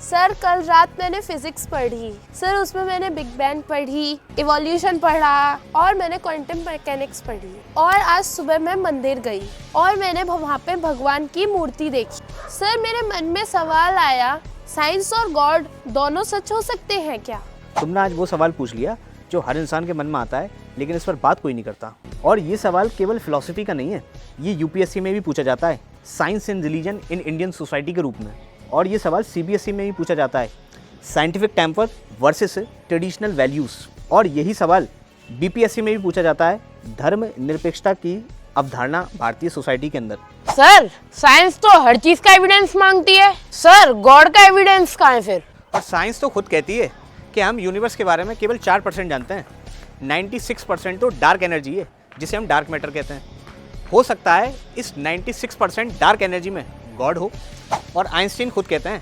Sir कल रात मैंने फिजिक्स पढ़ी सर, उसमें मैंने बिग बैंग पढ़ी, इवोल्यूशन पढ़ा और मैंने क्वांटम मैकेनिक्स पढ़ी। और आज सुबह मैं मंदिर गई और मैंने वहाँ पे भगवान की मूर्ति देखी। सर मेरे मन में सवाल आया, साइंस और गॉड दोनों सच हो सकते हैं क्या? तुमने आज वो सवाल पूछ लिया जो हर इंसान के मन में आता है, लेकिन इस पर बात कोई नहीं करता। और ये सवाल केवल फिलॉसफी का नहीं है, ये यूपीएससी में भी पूछा जाता है, science and religion in Indian society के रूप में। और ये सवाल सीबीएसई में भी पूछा जाता है, scientific temper versus traditional values. और यही सवाल बीपीएससी में भी पूछा जाता है, धर्म निरपेक्षता की अवधारणा भारतीय सोसाइटी के अंदर। सर साइंस तो हर चीज का एविडेंस मांगती है, सर गॉड का एविडेंस कहाँ है फिर? और साइंस तो खुद कहती है कि हम यूनिवर्स के बारे में केवल 4% जानते हैं। 96% तो डार्क एनर्जी है, जिसे हम डार्क मैटर कहते हैं। हो सकता है इस 96% डार्क एनर्जी में गॉड हो। और आइंस्टीन खुद कहते हैं,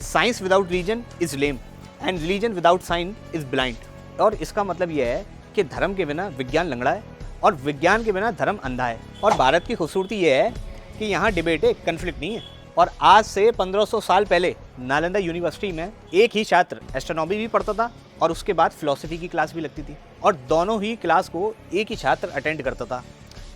science without reason is lame and religion without science is blind. और इसका मतलब यह है कि धर्म के बिना विज्ञान लंगड़ा है और विज्ञान के बिना धर्म अंधा है। और भारत की खूबसूरती यह है कि यहाँ डिबेट है, कन्फ्लिक्ट नहीं है। और आज से 1500 साल पहले नालंदा यूनिवर्सिटी में एक ही छात्र एस्ट्रोनॉमी भी पढ़ता था और उसके बाद फिलॉसफी की क्लास भी लगती थी, और दोनों ही क्लास को एक ही छात्र अटेंड करता था।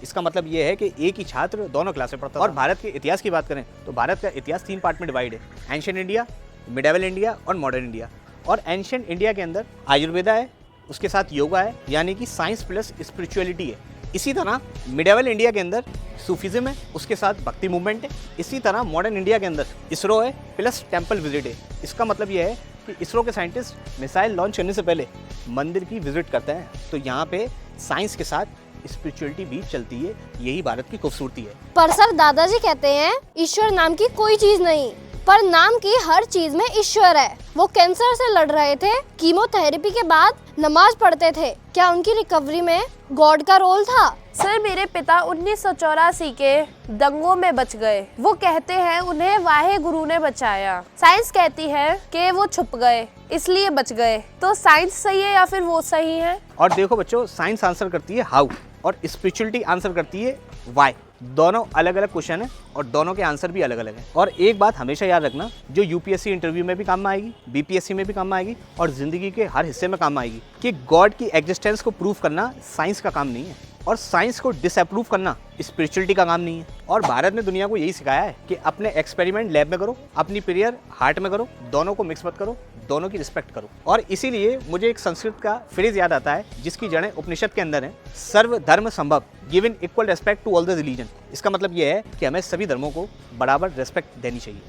इसका मतलब ये है कि एक ही छात्र दोनों क्लासें पढ़ता था। और भारत के इतिहास की बात करें तो भारत का इतिहास 3 पार्ट में डिवाइड है, एंशिएंट इंडिया, मिडेवल इंडिया और मॉडर्न इंडिया। और एंशिएंट इंडिया के अंदर आयुर्वेदा है, उसके साथ योगा है, यानी कि साइंस प्लस स्पिरिचुअलिटी है। इसी तरह मिडेवल इंडिया के अंदर सूफिज्म है, उसके साथ भक्ति मूवमेंट है। इसी तरह मॉडर्न इंडिया के अंदर इसरो है प्लस टेम्पल विजिट है। इसका मतलब यह है कि इसरो के साइंटिस्ट मिसाइल लॉन्च करने से पहले मंदिर की विजिट करते हैं। तो यहाँ पे साइंस के साथ स्पिरिचुअलिटी भी चलती है, यही भारत की खूबसूरती है। पर सर दादाजी कहते हैं ईश्वर नाम की कोई चीज नहीं, पर नाम की हर चीज में ईश्वर है। वो कैंसर से लड़ रहे थे, कीमोथेरेपी के बाद नमाज पढ़ते थे, क्या उनकी रिकवरी में गॉड का रोल था? सर मेरे पिता 1984 के दंगों में बच गए। वो कहते हैं उन्हें वाहे गुरु ने बचाया। साइंस कहती है कि वो छुप गए इसलिए बच गए। तो साइंस सही है या फिर वो सही है? और देखो बच्चों, साइंस आंसर करती है हाउ और स्पिरिचुअलिटी आंसर करती है व्हाई। दोनों अलग अलग क्वेश्चन है और दोनों के आंसर भी अलग अलग हैं। और एक बात हमेशा याद रखना, जो यूपीएससी इंटरव्यू में भी काम में आएगी, बीपीएससी में भी काम में आएगी और जिंदगी के हर हिस्से में काम में आएगी, कि गॉड की एग्जिस्टेंस को प्रूव करना साइंस का काम नहीं है और साइंस को डिसअप्रूव करना स्पिरिचुअलिटी का काम नहीं है। और भारत ने दुनिया को यही सिखाया है कि अपने एक्सपेरिमेंट लैब में करो, अपनी प्रेयर हार्ट में करो, दोनों को मिक्स मत करो, दोनों की रिस्पेक्ट करो। और इसीलिए मुझे एक संस्कृत का फ्रेज याद आता है जिसकी जड़ें उपनिषद के अंदर हैं, सर्व धर्म संभव, given equal respect to all the religion. इसका मतलब यह है कि हमें सभी धर्मों को बराबर रेस्पेक्ट देनी चाहिए।